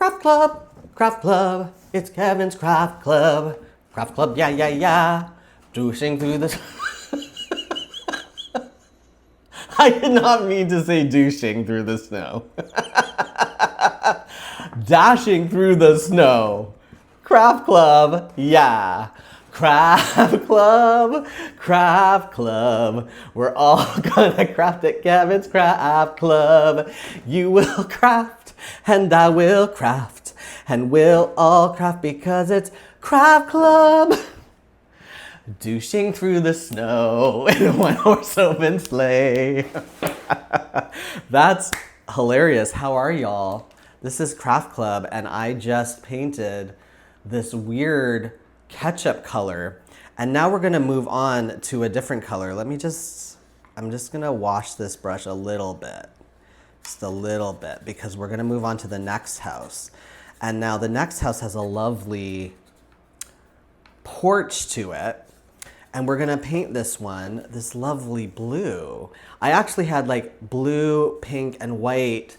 Craft Club, Craft Club, it's Kevin's Craft Club. Craft Club, yeah, yeah, yeah. Douching through the... I did not mean to say douching through the snow. Dashing through the snow. Craft Club, yeah. Craft Club, Craft Club. We're all gonna craft at Kevin's Craft Club. You will craft, and I will craft, and we'll all craft because it's Craft Club. Douching through the snow in a one-horse open sleigh. That's hilarious. How are y'all? This is Craft Club, and I just painted this weird ketchup color. And now we're gonna move on to a different color. I'm just gonna wash this brush a little bit. Just a little bit, because we're gonna move on to the next house. And now the next house has a lovely porch to it. And we're gonna paint this one, this lovely blue. I actually had like blue, pink, and white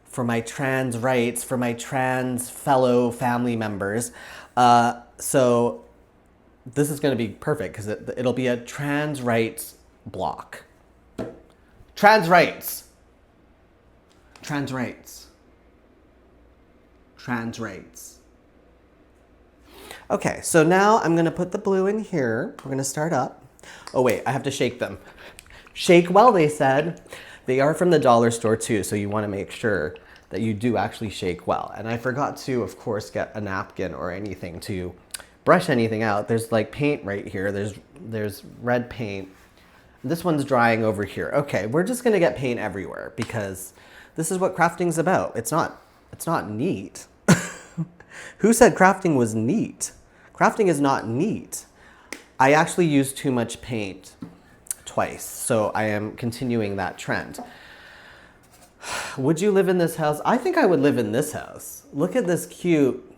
for my trans rights, for my trans fellow family members. So this is gonna be perfect because it'll be a trans rights block. Trans rights. Trans rights. Trans rights. Okay, so now I'm gonna put the blue in here. We're gonna start up. Oh wait, I have to shake them. Shake well, they said. They are from the dollar store too, so you wanna make sure that you do actually shake well. And I forgot to, of course, get a napkin or anything to brush anything out. There's like paint right here. There's red paint. This one's drying over here. Okay, we're just gonna get paint everywhere because this is what crafting's about. It's not neat. Who said crafting was neat? Crafting is not neat. I actually used too much paint twice, so I am continuing that trend. Would you live in this house? I think I would live in this house. Look at this cute.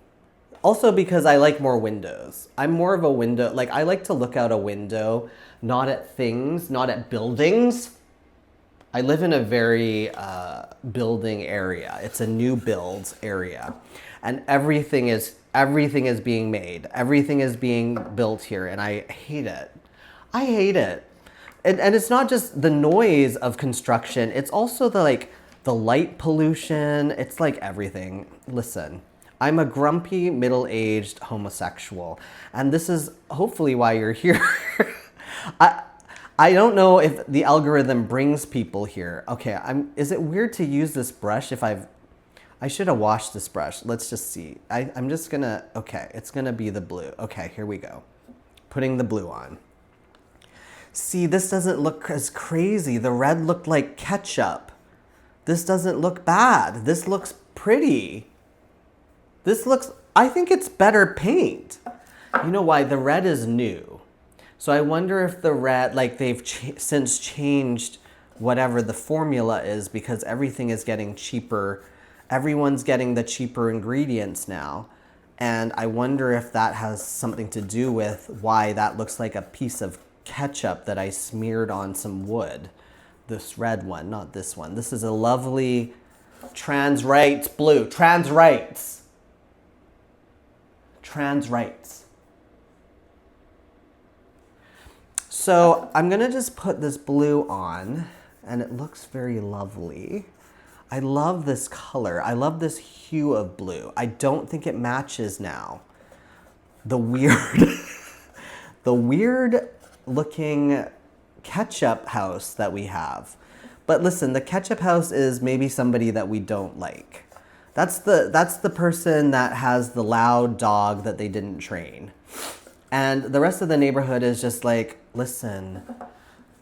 Also because I like more windows. I'm more of a window, like I like to look out a window, not at things, not at buildings. I live in a very building area. It's a new builds area. And everything is being made. Everything is being built here, and I hate it. I hate it. And it's not just the noise of construction, it's also the light pollution. It's like everything. Listen, I'm a grumpy, middle-aged homosexual, and this is hopefully why you're here. I don't know if the algorithm brings people here. Okay, is it weird to use this brush if I should have washed this brush. Let's just see. I'm just gonna, okay, it's gonna be the blue. Okay, here we go. Putting the blue on. See, this doesn't look as crazy. The red looked like ketchup. This doesn't look bad. This looks pretty. I think it's better paint. You know why? The red is new. So I wonder if the red, like they've since changed whatever the formula is because everything is getting cheaper. Everyone's getting the cheaper ingredients now. And I wonder if that has something to do with why that looks like a piece of ketchup that I smeared on some wood. This red one, not this one. This is a lovely trans rights blue. Trans rights. Trans rights. So I'm gonna just put this blue on and it looks very lovely. I love this color. I love this hue of blue. I don't think it matches now. The weird looking ketchup house that we have. But listen, the ketchup house is maybe somebody that we don't like. That's the person that has the loud dog that they didn't train. And the rest of the neighborhood is just like, listen,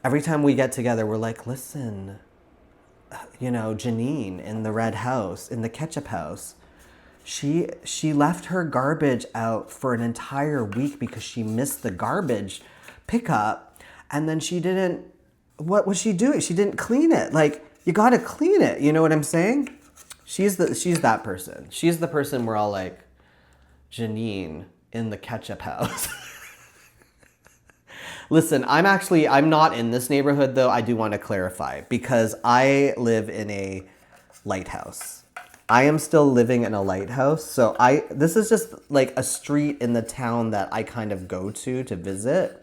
every time we get together, we're like, listen, you know, Janine in the red house, in the ketchup house, she left her garbage out for an entire week because she missed the garbage pickup. And then what was she doing? She didn't clean it. Like, you gotta clean it. You know what I'm saying? She's that person. She's the person we're all like, Janine in the ketchup house. Listen, I'm not in this neighborhood though. I do want to clarify because I live in a lighthouse. I am still living in a lighthouse. So this is just like a street in the town that I kind of go to visit.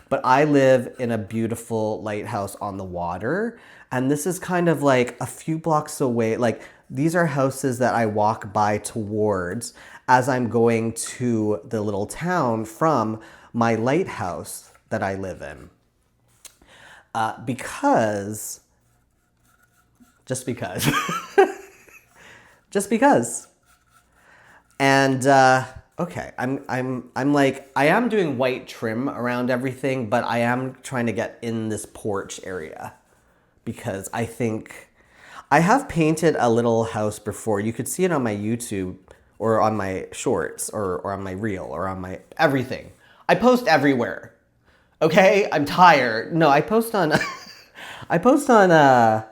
But I live in a beautiful lighthouse on the water. And this is kind of like a few blocks away. Like these are houses that I walk by towards as I'm going to the little town from my lighthouse that I live in. Just because. Just because. And okay, I'm like I am doing white trim around everything, but I am trying to get in this porch area because I think I have painted a little house before. You could see it on my YouTube or on my shorts or on my reel or on my everything. I post everywhere. Okay, I'm tired. No, I post on I post on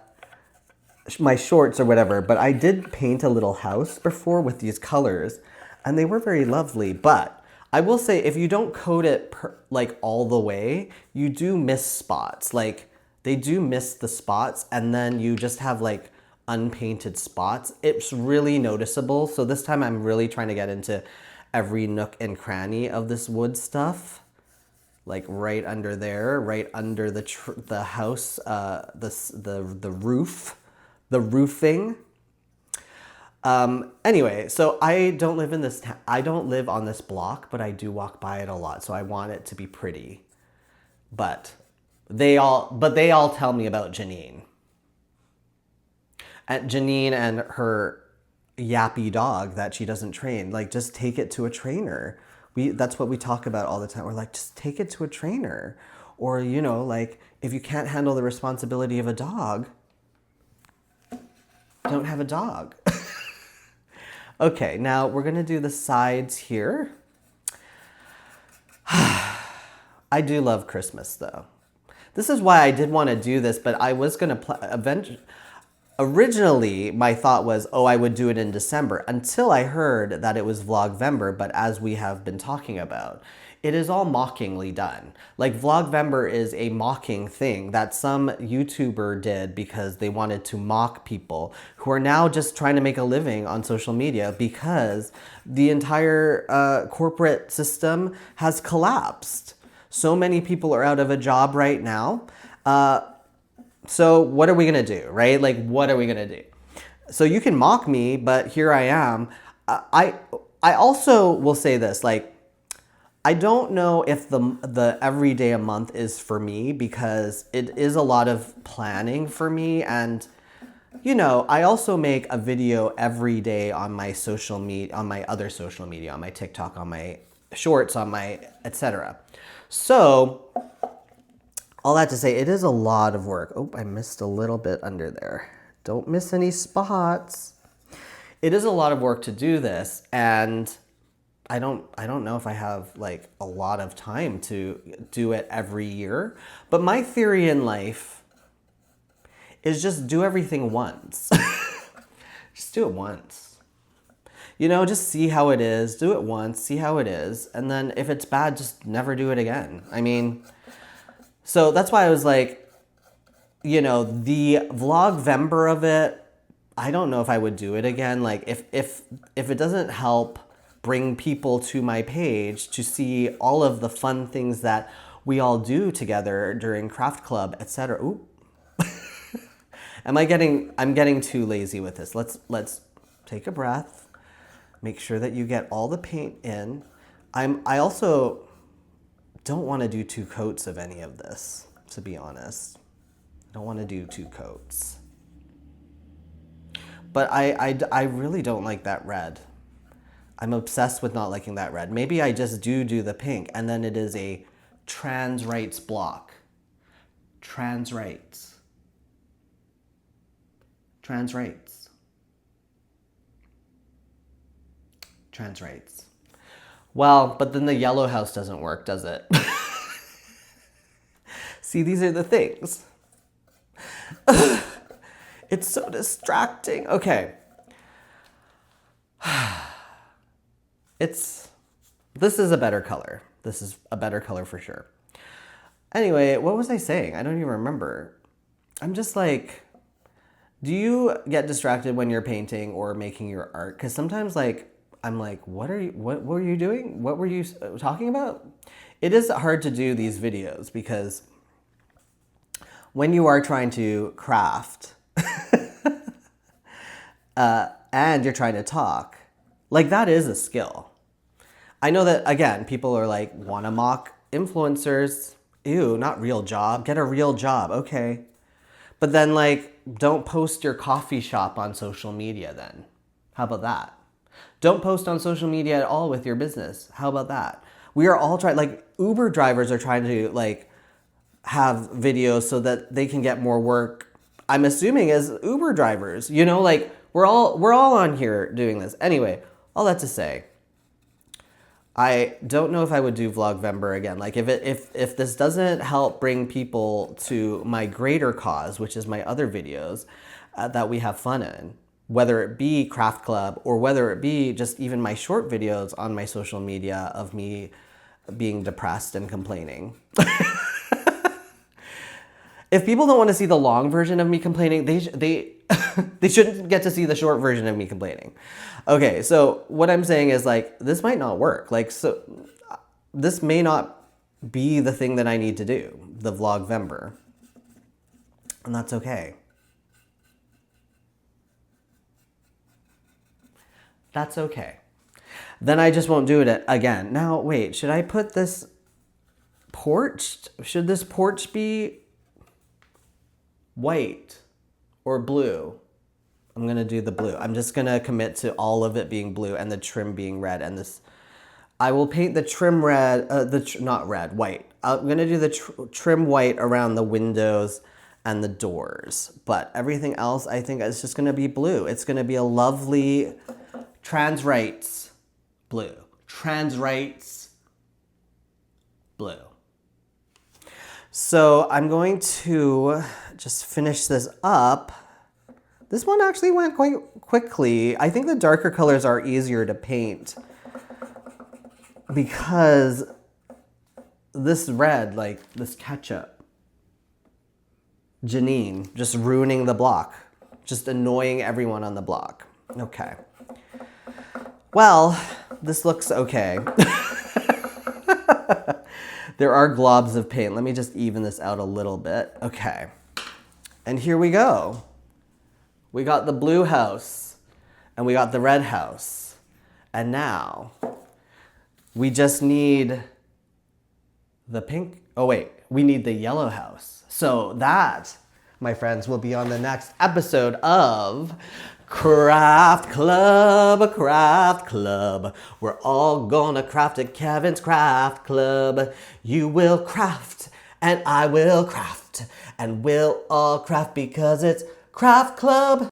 my shorts or whatever, but I did paint a little house before with these colors and they were very lovely. But I will say if you don't coat it like all the way, you do miss spots. Like they do miss the spots and then you just have like unpainted spots. It's really noticeable. So this time I'm really trying to get into every nook and cranny of this wood stuff. Like right under there, right under the house, the roof. The roofing. Anyway, so I don't live in this I don't live on this block, but I do walk by it a lot. So I want it to be pretty. But they all tell me about Janine. And Janine and her yappy dog that she doesn't train. Like just take it to a trainer. That's what we talk about all the time. We're like, just take it to a trainer. Or, you know, like if you can't handle the responsibility of a dog, don't have a dog. Okay, now we're gonna do the sides here. I do love Christmas though. This is why I did want to do this, but I was gonna originally my thought was, oh, I would do it in December until I heard that it was Vlogvember, but as we have been talking about, it is all mockingly done. Like Vlogvember is a mocking thing that some YouTuber did because they wanted to mock people who are now just trying to make a living on social media because the entire corporate system has collapsed. So many people are out of a job right now. So what are we gonna do, right? Like, what are we gonna do? So you can mock me, but here I am. I also will say this, like, I don't know if the every day a month is for me because it is a lot of planning for me. And, you know, I also make a video every day on my social media, on my other social media, on my TikTok, on my shorts, on my etc. So all that to say, it is a lot of work. Oh, I missed a little bit under there. Don't miss any spots. It is a lot of work to do this, and I don't know if I have like a lot of time to do it every year, but my theory in life is just do everything once. Just do it once. You know, just see how it is, do it once, see how it is, and then if it's bad, just never do it again. I mean, so that's why I was like, you know, the Vlogvember of it, I don't know if I would do it again. Like if it doesn't help bring people to my page to see all of the fun things that we all do together during craft club, etc. Ooh. I'm getting too lazy with this. Let's take a breath. Make sure that you get all the paint in. I also don't want to do 2 coats of any of this, to be honest. I don't want to do 2 coats. But I really don't like that red. I'm obsessed with not liking that red. Maybe I just do the pink, and then it is a trans rights block. Trans rights. Trans rights. Trans rights. Well, but then the yellow house doesn't work, does it? See, these are the things. It's so distracting. Okay. This is a better color. This is a better color for sure. Anyway, what was I saying? I don't even remember. I'm just like Do you get distracted when you're painting or making your art? Because sometimes, like, I'm like, what were you doing? What were you talking about? It is hard to do these videos because when you are trying to craft and you're trying to talk, like, that is a skill. I know that, again, people are like, want to mock influencers. Ew, not real job. Get a real job. Okay. But then, like, don't post your coffee shop on social media then. How about that? Don't post on social media at all with your business. How about that? We are all trying, like, Uber drivers are trying to, like, have videos so that they can get more work. I'm assuming as Uber drivers, you know, like, we're all on here doing this. Anyway, all that to say, I don't know if I would do Vlogvember again. Like, if this doesn't help bring people to my greater cause, which is my other videos that we have fun in, whether it be Craft Club or whether it be just even my short videos on my social media of me being depressed and complaining. If people don't want to see the long version of me complaining, they shouldn't get to see the short version of me complaining. Okay, so what I'm saying is, like, this might not work. Like, so this may not be the thing that I need to do, the Vlogvember. And that's okay. That's okay. Then I just won't do it again. Now, wait, should I put this porch? Should this porch be white or blue? I'm gonna do the blue. I'm just gonna commit to all of it being blue and the trim being red. And this, I will paint the trim red, not red, white. I'm gonna do the trim white around the windows and the doors. But everything else, I think, is just gonna be blue. It's gonna be a lovely trans rights blue. Trans rights blue. So I'm going to just finish this up. This one actually went quite quickly. I think the darker colors are easier to paint because this red, like this ketchup, Janine, just ruining the block, just annoying everyone on the block. Okay. Well, this looks okay. There are globs of paint. Let me just even this out a little bit. Okay. And here we go. We got the blue house and we got the red house. And now we just need the pink. Oh wait, we need the yellow house. So that, my friends, will be on the next episode of Craft Club, Craft Club. We're all gonna craft at Kevin's Craft Club. You will craft and I will craft and we'll all craft because it's Craft Club.